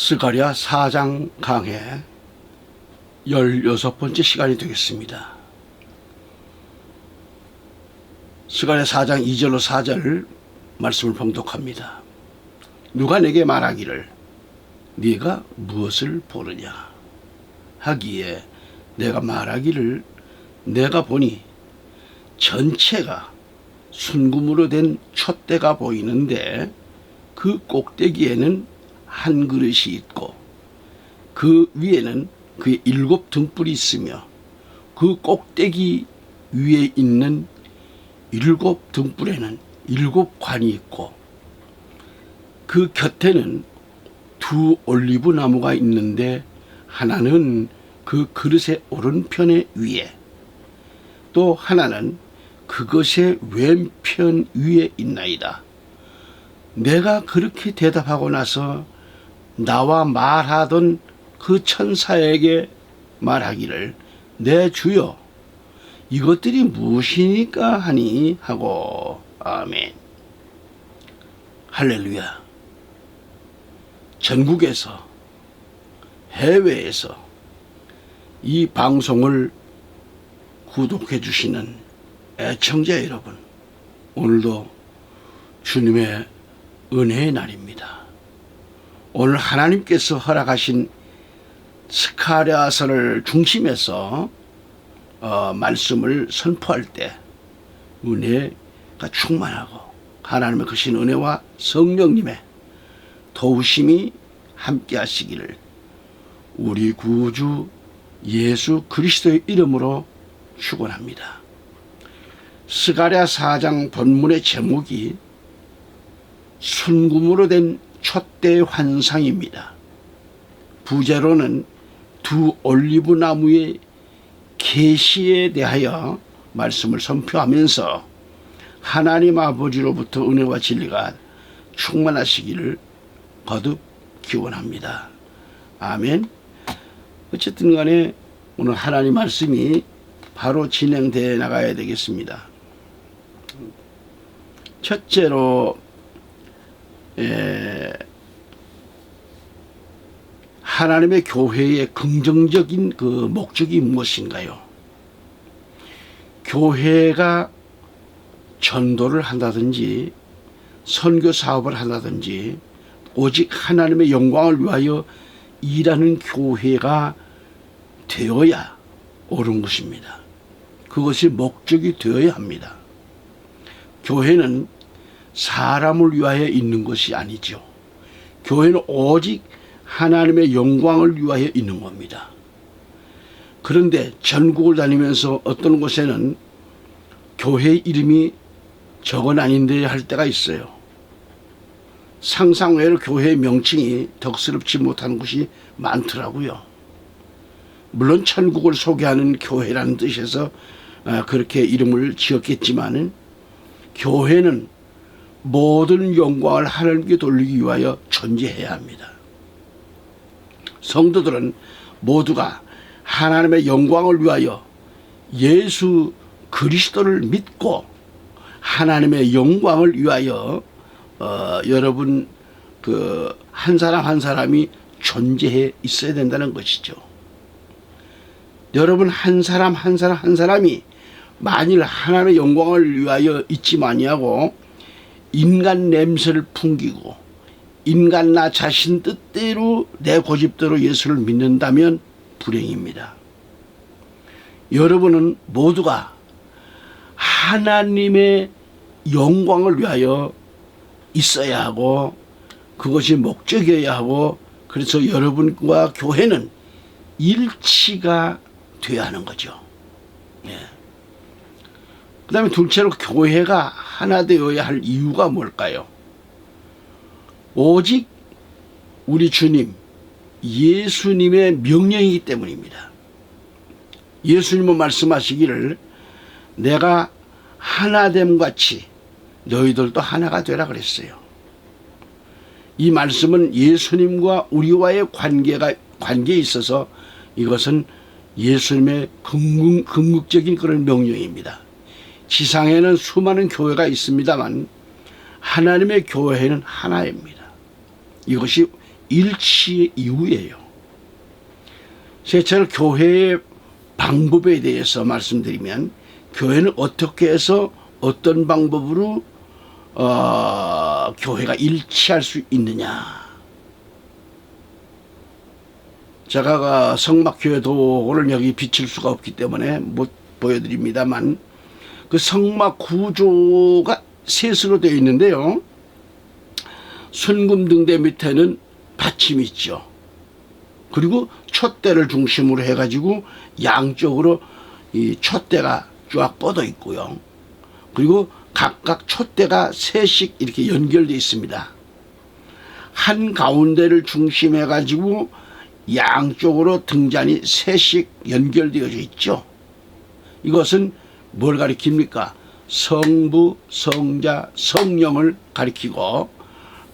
스가랴 4장 강해 16번째 시간이 되겠습니다. 스가랴 4장 2절로 4절 말씀을 봉독합니다. 누가 내게 말하기를 네가 무엇을 보느냐 하기에 내가 말하기를 내가 보니 전체가 순금으로 된 촛대가 보이는데 그 꼭대기에는 한 그릇이 있고 그 위에는 그의 7 등불이 있으며 그 꼭대기 위에 있는 7 등불에는 7 관이 있고 그 곁에는 2 올리브 나무가 있는데 하나는 그 그릇의 오른편에 위에 또 하나는 그것의 왼편 위에 있나이다. 내가 그렇게 대답하고 나서 나와 말하던 그 천사에게 말하기를 내 주여 이것들이 무엇이니까 하니 하고 아멘. 할렐루야. 전국에서 해외에서 이 방송을 구독해 주시는 애청자 여러분, 오늘도 주님의 은혜의 날입니다. 오늘 하나님께서 허락하신 스가랴서를 중심해서 말씀을 선포할 때 은혜가 충만하고 하나님의 크신 은혜와 성령님의 도우심이 함께 하시기를 우리 구주 예수 그리스도의 이름으로 축원합니다. 스가랴 4장 본문의 제목이 순금으로 된 촛대 환상입니다. 부제로는 2 올리브 나무의 계시에 대하여 말씀을 선포하면서 하나님 아버지로부터 은혜와 진리가 충만하시기를 거듭 기원합니다. 아멘. 어쨌든 간에 오늘 하나님 말씀이 바로 진행되어 나가야 되겠습니다. 첫째로 하나님의 교회의 긍정적인 그 목적이 무엇인가요? 교회가 전도를 한다든지 선교 사업을 한다든지 오직 하나님의 영광을 위하여 일하는 교회가 되어야 옳은 것입니다. 그것이 목적이 되어야 합니다. 교회는 사람을 위하여 있는 것이 아니죠. 교회는 오직 하나님의 영광을 위하여 있는 겁니다. 그런데 전국을 다니면서 어떤 곳에는 교회 이름이 저건 아닌데 할 때가 있어요. 상상외로 교회의 명칭이 덕스럽지 못한 곳이 많더라고요. 물론 천국을 소개하는 교회라는 뜻에서 그렇게 이름을 지었겠지만은 교회는 모든 영광을 하나님께 돌리기 위하여 존재해야 합니다. 성도들은 모두가 하나님의 영광을 위하여 예수 그리스도를 믿고 하나님의 영광을 위하여 여러분 그 한 사람 한 사람이 존재해 있어야 된다는 것이죠. 여러분 한 사람 한 사람이 만일 하나님의 영광을 위하여 있지 아니하고 인간 냄새를 풍기고 인간 나 자신 뜻대로 내 고집대로 예수를 믿는다면 불행입니다. 여러분은 모두가 하나님의 영광을 위하여 있어야 하고 그것이 목적이어야 하고 그래서 여러분과 교회는 일치가 되어야 하는 거죠. 그 다음에 둘째로 교회가 하나 되어야 할 이유가 뭘까요? 오직 우리 주님 예수님의 명령이기 때문입니다. 예수님은 말씀하시기를 내가 하나됨 같이 너희들도 하나가 되라 그랬어요. 이 말씀은 예수님과 우리와의 관계에 있어서 이것은 예수님의 궁극적인 그런 명령입니다. 지상에는 수많은 교회가 있습니다만 하나님의 교회는 하나입니다. 이것이 일치 이후예요. 제가 교회의 방법에 대해서 말씀드리면, 교회는 어떻게 해서 어떤 방법으로 교회가 일치할 수 있느냐. 제가 성막교회 도를 여기 비칠 수가 없기 때문에 못 보여드립니다만, 그 성막 구조가 셋으로 되어 있는데요. 순금 등대 밑에는 받침이 있죠. 그리고 촛대를 중심으로 해가지고 양쪽으로 이 촛대가 쫙 뻗어 있고요. 그리고 각각 촛대가 셋씩 이렇게 연결되어 있습니다. 한 가운데를 중심해가지고 양쪽으로 등잔이 셋씩 연결되어져 있죠. 이것은 뭘 가리킵니까? 성부, 성자, 성령을 가리키고,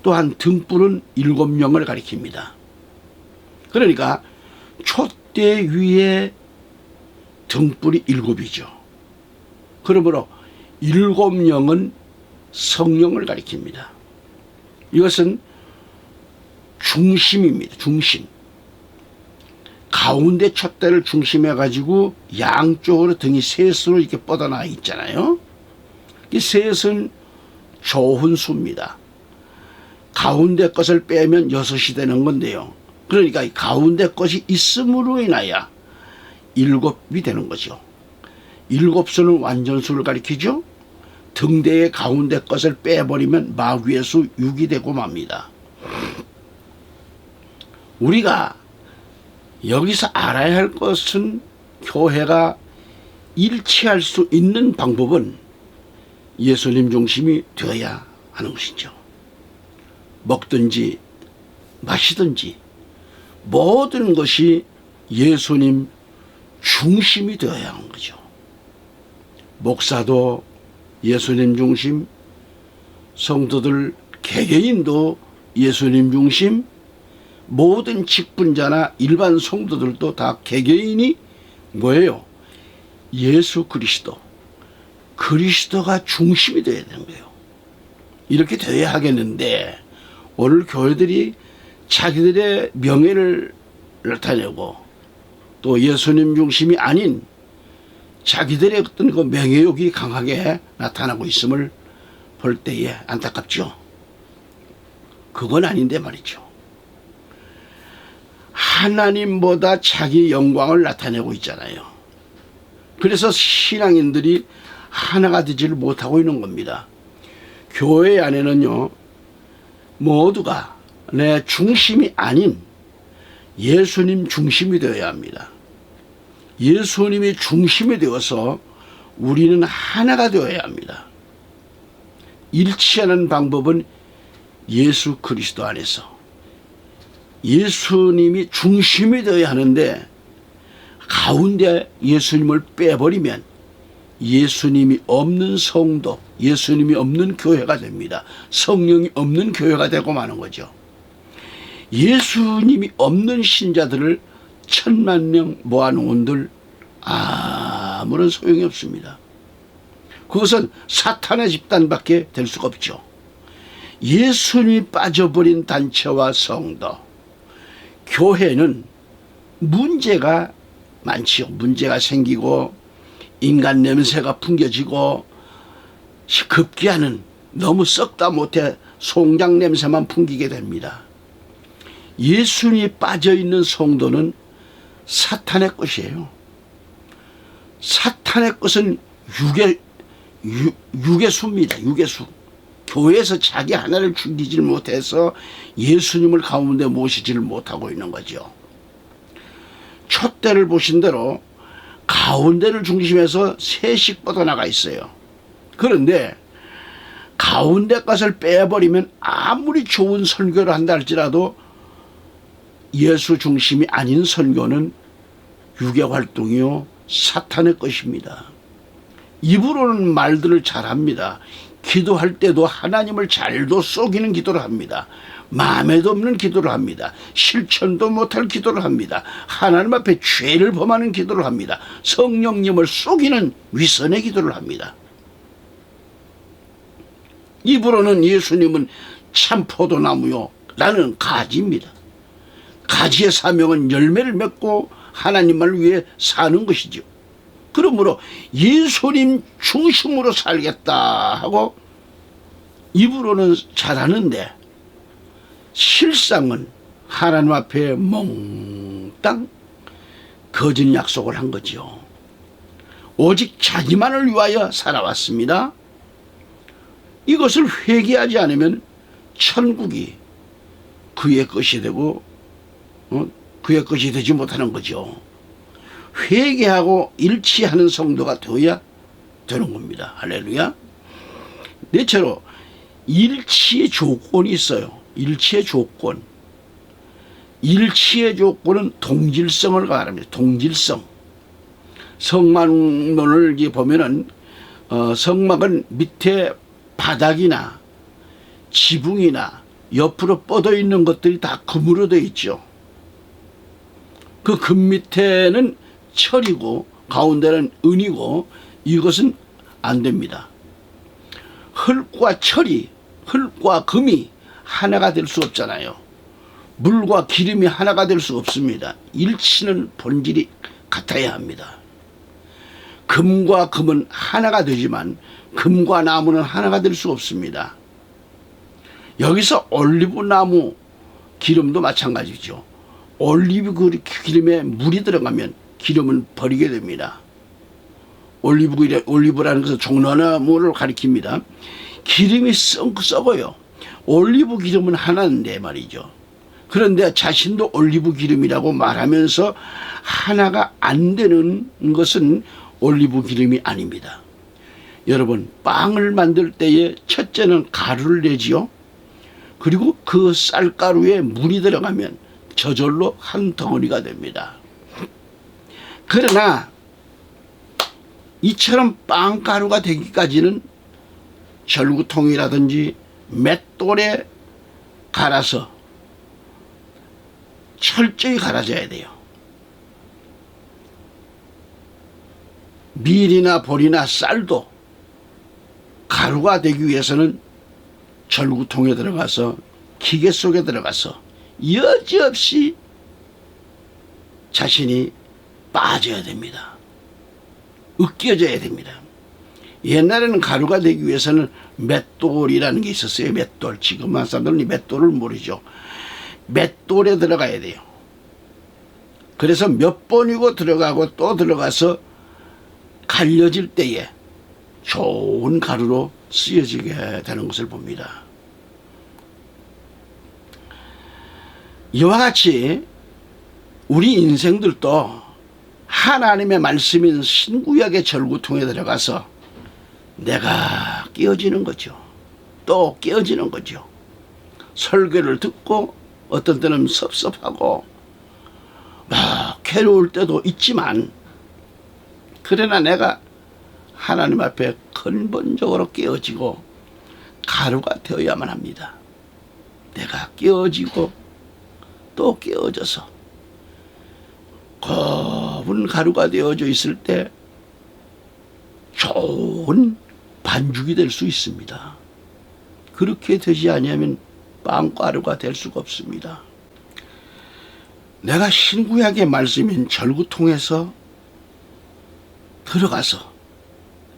또한 등불은 7명을 가리킵니다. 그러니까 촛대 위에 등불이 7이죠. 그러므로 7명은 성령을 가리킵니다. 이것은 중심입니다. 중심. 가운데 촛대를 중심해 가지고 양쪽으로 등이 셋으로 이렇게 뻗어나 있잖아요. 이 셋은 좋은 수입니다. 가운데 것을 빼면 6이 되는 건데요. 그러니까 이 가운데 것이 있음으로 인하여 7이 되는 거죠. 7수는 완전수를 가리키죠. 등대의 가운데 것을 빼버리면 마귀의 수 6이 되고 맙니다. 우리가 여기서 알아야 할 것은, 교회가 일치할 수 있는 방법은 예수님 중심이 되어야 하는 것이죠. 먹든지 마시든지 모든 것이 예수님 중심이 되어야 하는 거죠. 목사도 예수님 중심, 성도들 개개인도 예수님 중심, 모든 직분자나 일반 성도들도 다 개개인이 뭐예요? 예수 그리스도, 그리스도가 중심이 되어야 되는 거예요. 이렇게 되어야 하겠는데, 오늘 교회들이 자기들의 명예를 나타내고 또 예수님 중심이 아닌 자기들의 어떤 그 명예욕이 강하게 나타나고 있음을 볼 때에 안타깝죠. 그건 아닌데 말이죠. 하나님보다 자기 영광을 나타내고 있잖아요. 그래서 신앙인들이 하나가 되지를 못하고 있는 겁니다. 교회 안에는요, 모두가 내 중심이 아닌 예수님 중심이 되어야 합니다. 예수님이 중심이 되어서 우리는 하나가 되어야 합니다. 일치하는 방법은 예수 그리스도 안에서 예수님이 중심이 되어야 하는데, 가운데 예수님을 빼버리면 예수님이 없는 성도, 예수님이 없는 교회가 됩니다. 성령이 없는 교회가 되고 마는 거죠. 예수님이 없는 신자들을 10,000,000명 모아놓은들 아무런 소용이 없습니다. 그것은 사탄의 집단밖에 될 수가 없죠. 예수님이 빠져버린 단체와 성도, 교회는 문제가 많지요. 문제가 생기고 인간 냄새가 풍겨지고 급기야는 너무 썩다 못해 송장 냄새만 풍기게 됩니다. 예수님이 빠져있는 성도는 사탄의 것이에요. 사탄의 것은 유괴수입니다. 유괴수. 교회에서 자기 하나를 죽이질 못해서 예수님을 가운데 모시지를 못하고 있는 거죠. 촛대를 보신 대로 가운데를 중심해서 셋씩 뻗어나가 있어요. 그런데 가운데 것을 빼버리면 아무리 좋은 설교를 한다 할지라도 예수 중심이 아닌 설교는 유괴활동이요 사탄의 것입니다. 입으로는 말들을 잘합니다. 기도할 때도 하나님을 잘도 속이는 기도를 합니다. 마음에도 없는 기도를 합니다. 실천도 못할 기도를 합니다. 하나님 앞에 죄를 범하는 기도를 합니다. 성령님을 속이는 위선의 기도를 합니다. 입으로는 예수님은 참 포도나무요, 나는 가지입니다. 가지의 사명은 열매를 맺고 하나님을 위해 사는 것이죠. 그러므로 예수님 중심으로 살겠다 하고 입으로는 잘하는데 실상은 하나님 앞에 몽땅 거짓 약속을 한 거죠. 오직 자기만을 위하여 살아왔습니다. 이것을 회개하지 않으면 천국이 그의 것이 되고 그의 것이 되지 못하는 거죠. 회개하고 일치하는 성도가 되어야 되는 겁니다. 할렐루야. 넷째로 일치의 조건이 있어요. 일치의 조건. 일치의 조건은 동질성을 말합니다. 동질성. 성막론을 보면은 성막은 밑에 바닥이나 지붕이나 옆으로 뻗어 있는 것들이 다 금으로 되어 있죠. 그 금 밑에는 철이고 가운데는 은이고 이것은 안 됩니다. 흙과 철이, 흙과 금이 하나가 될 수 없잖아요. 물과 기름이 하나가 될 수 없습니다. 일치는 본질이 같아야 합니다. 금과 금은 하나가 되지만 금과 나무는 하나가 될 수 없습니다. 여기서 올리브 나무 기름도 마찬가지죠. 올리브 기름에 물이 들어가면 기름은 버리게 됩니다. 올리브라는 것은 종려나무를 가리킵니다. 기름이 썩어요. 올리브 기름은 하나인데 말이죠. 그런데 자신도 올리브 기름이라고 말하면서 하나가 안 되는 것은 올리브 기름이 아닙니다. 여러분, 빵을 만들 때에 첫째는 가루를 내지요. 그리고 그 쌀가루에 물이 들어가면 저절로 한 덩어리가 됩니다. 그러나 이처럼 빵가루가 되기까지는 절구통이라든지 맷돌에 갈아서 철저히 갈아져야 돼요. 밀이나 보리나 쌀도 가루가 되기 위해서는 절구통에 들어가서 기계 속에 들어가서 여지없이 자신이 빠져야 됩니다. 으깨져야 됩니다. 옛날에는 가루가 되기 위해서는 맷돌이라는 게 있었어요. 맷돌. 지금 한 사람들은 이 맷돌을 모르죠. 맷돌에 들어가야 돼요. 그래서 몇 번이고 들어가고 또 들어가서 갈려질 때에 좋은 가루로 쓰여지게 되는 것을 봅니다. 이와 같이 우리 인생들도 하나님의 말씀인 신구약의 절구통에 들어가서 내가 깨어지는 거죠. 또 깨어지는 거죠. 설교를 듣고 어떤 때는 섭섭하고 막 괴로울 때도 있지만 그러나 내가 하나님 앞에 근본적으로 깨어지고 가루가 되어야만 합니다. 내가 깨어지고 또 깨어져서 곱은 가루가 되어져 있을 때 좋은 반죽이 될 수 있습니다. 그렇게 되지 아니하면 빵가루가 될 수가 없습니다. 내가 신구약의 말씀인 절구통에서 들어가서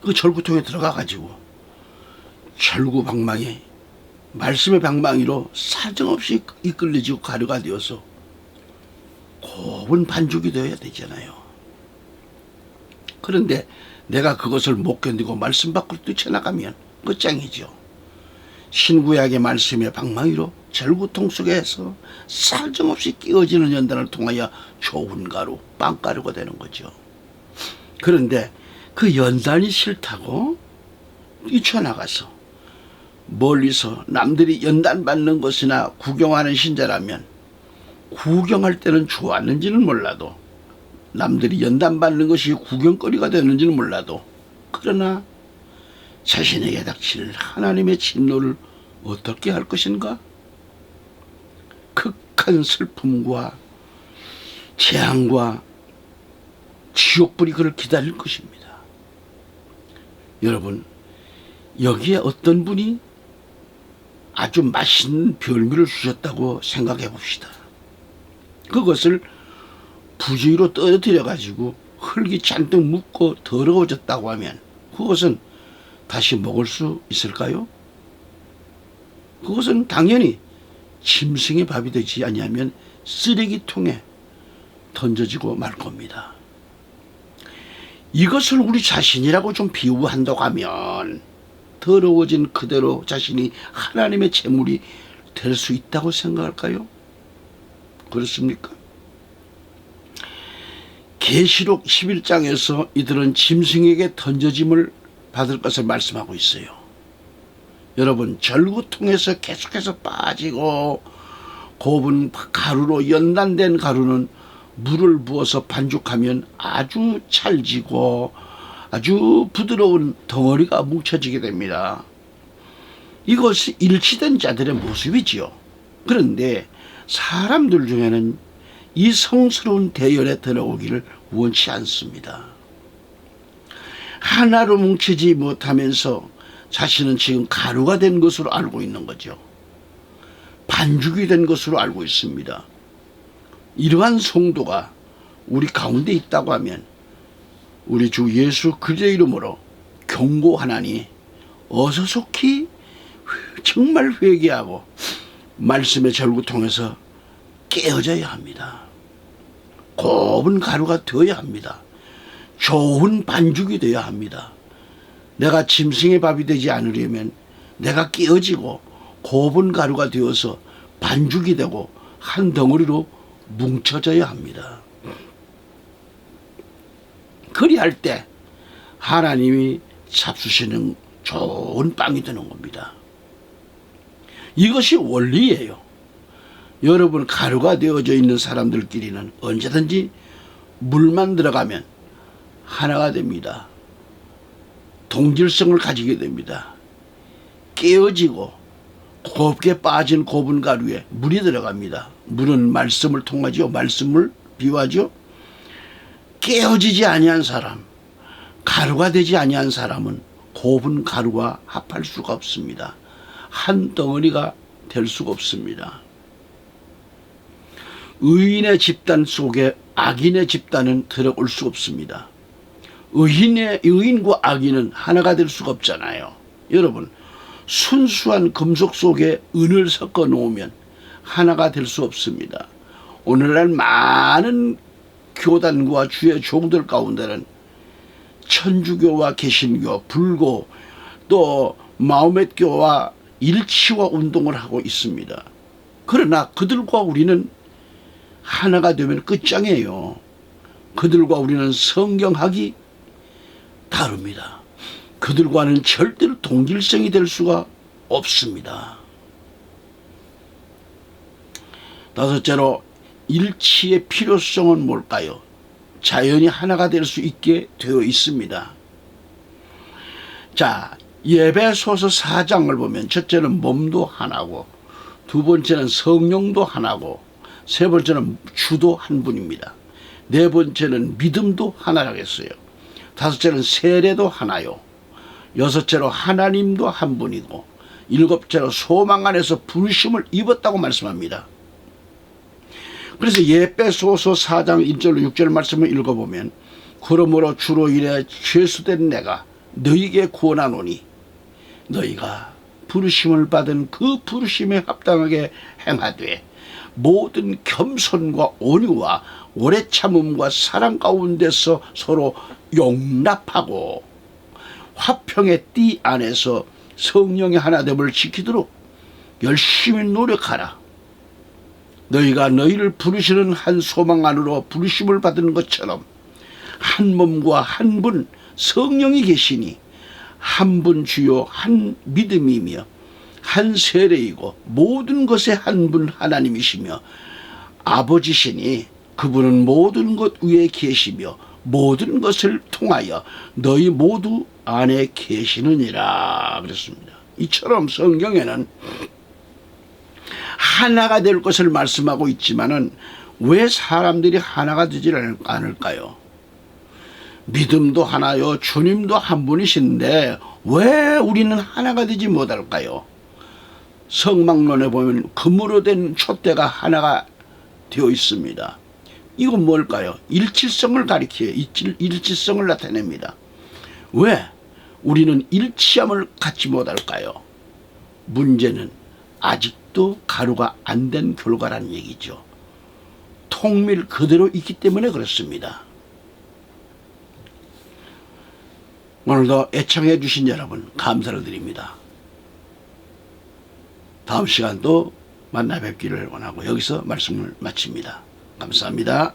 그 절구통에 들어가 가지고 절구 방망이 말씀의 방망이로 사정없이 이끌려지고 가루가 되어서 곱은 반죽이 되어야 되잖아요. 그런데 내가 그것을 못 견디고 말씀 밖으로 뛰쳐나가면 끝장이죠. 신구약의 말씀의 방망이로 절구통 속에서 사정없이 끼어지는 연단을 통하여 좋은 가루, 빵가루가 되는 거죠. 그런데 그 연단이 싫다고 뛰쳐나가서 멀리서 남들이 연단 받는 것이나 구경하는 신자라면 구경할 때는 좋았는지는 몰라도 남들이 연단 받는 것이 구경거리가 되는지는 몰라도 그러나 자신에게 닥칠 하나님의 진노를 어떻게 할 것인가? 극한 슬픔과 재앙과 지옥불이 그를 기다릴 것입니다. 여러분, 여기에 어떤 분이 아주 맛있는 별미를 주셨다고 생각해 봅시다. 그것을 부주의로 떨어뜨려 가지고 흙이 잔뜩 묻고 더러워졌다고 하면 그것은 다시 먹을 수 있을까요? 그것은 당연히 짐승의 밥이 되지 아니하면 쓰레기통에 던져지고 말 겁니다. 이것을 우리 자신이라고 좀 비유한다고 하면 더러워진 그대로 자신이 하나님의 제물이 될 수 있다고 생각할까요? 그렇습니까? 계시록 11장에서 이들은 짐승에게 던져짐을 받을 것을 말씀하고 있어요. 여러분, 절구통에서 계속해서 빠지고 곱은 가루로 연단된 가루는 물을 부어서 반죽하면 아주 찰지고 아주 부드러운 덩어리가 뭉쳐지게 됩니다. 이것이 일치된 자들의 모습이지요. 그런데 사람들 중에는 이 성스러운 대열에 들어오기를 원치 않습니다. 하나로 뭉치지 못하면서 자신은 지금 가루가 된 것으로 알고 있는 거죠. 반죽이 된 것으로 알고 있습니다. 이러한 성도가 우리 가운데 있다고 하면 우리 주 예수 그리스도의 이름으로 경고하나니 어서 속히 정말 회개하고 말씀의 절구 통해서 깨어져야 합니다. 곱은 가루가 되어야 합니다. 좋은 반죽이 되어야 합니다. 내가 짐승의 밥이 되지 않으려면 내가 깨어지고 곱은 가루가 되어서 반죽이 되고 한 덩어리로 뭉쳐져야 합니다. 그리할 때 하나님이 잡수시는 좋은 빵이 되는 겁니다. 이것이 원리예요. 여러분, 가루가 되어져 있는 사람들끼리는 언제든지 물만 들어가면 하나가 됩니다. 동질성을 가지게 됩니다. 깨어지고 곱게 빠진 곱은 가루에 물이 들어갑니다. 물은 말씀을 통하죠. 말씀을 비유하죠. 깨어지지 아니한 사람, 가루가 되지 아니한 사람은 곱은 가루와 합할 수가 없습니다. 한 덩어리가 될 수가 없습니다. 의인의 집단 속에 악인의 집단은 들어올 수 없습니다. 의인과 악인은 하나가 될 수가 없잖아요. 여러분, 순수한 금속 속에 은을 섞어 놓으면 하나가 될 수 없습니다. 오늘날 많은 교단과 주의 종들 가운데는 천주교와 개신교, 불교, 또 마호멧교와 일치화 운동을 하고 있습니다. 그러나 그들과 우리는 하나가 되면 끝장이에요. 그들과 우리는 성경학이 다릅니다. 그들과는 절대로 동질성이 될 수가 없습니다. 다섯째로, 일치의 필요성은 뭘까요? 자연이 하나가 될 수 있게 되어 있습니다. 자, 예배소서 4장을 보면 첫째는 몸도 하나고, 두 번째는 성령도 하나고, 세 번째는 주도 한 분입니다. 네 번째는 믿음도 하나라겠어요. 다섯째는 세례도 하나요. 여섯째로 하나님도 한 분이고, 일곱째로 소망 안에서 부르심을 입었다고 말씀합니다. 그래서 예배소서 4장 1절로 6절 말씀을 읽어보면, 그러므로 주로 이래 죄수된 내가 너희에게 구원하노니 너희가 부르심을 받은 그 부르심에 합당하게 행하되 모든 겸손과 온유와 오래 참음과 사랑 가운데서 서로 용납하고 화평의 띠 안에서 성령의 하나됨을 지키도록 열심히 노력하라. 너희가 너희를 부르시는 한 소망 안으로 부르심을 받은 것처럼 한 몸과 한 분 성령이 계시니 한 분 주요 한 믿음이며 한 세례이고 모든 것의 한 분 하나님이시며 아버지시니 그분은 모든 것 위에 계시며 모든 것을 통하여 너희 모두 안에 계시느니라 그랬습니다. 이처럼 성경에는 하나가 될 것을 말씀하고 있지만은 왜 사람들이 하나가 되지 않을까요? 믿음도 하나요, 주님도 한 분이신데 왜 우리는 하나가 되지 못할까요? 성막론에 보면 금으로 된 촛대가 하나가 되어 있습니다. 이건 뭘까요? 일치성을 가리켜요. 일치성을 나타냅니다. 왜 우리는 일치함을 갖지 못할까요? 문제는 아직도 가루가 안 된 결과라는 얘기죠. 통밀 그대로 있기 때문에 그렇습니다. 오늘도 애청해 주신 여러분 감사를 드립니다. 다음 시간도 만나 뵙기를 원하고 여기서 말씀을 마칩니다. 감사합니다.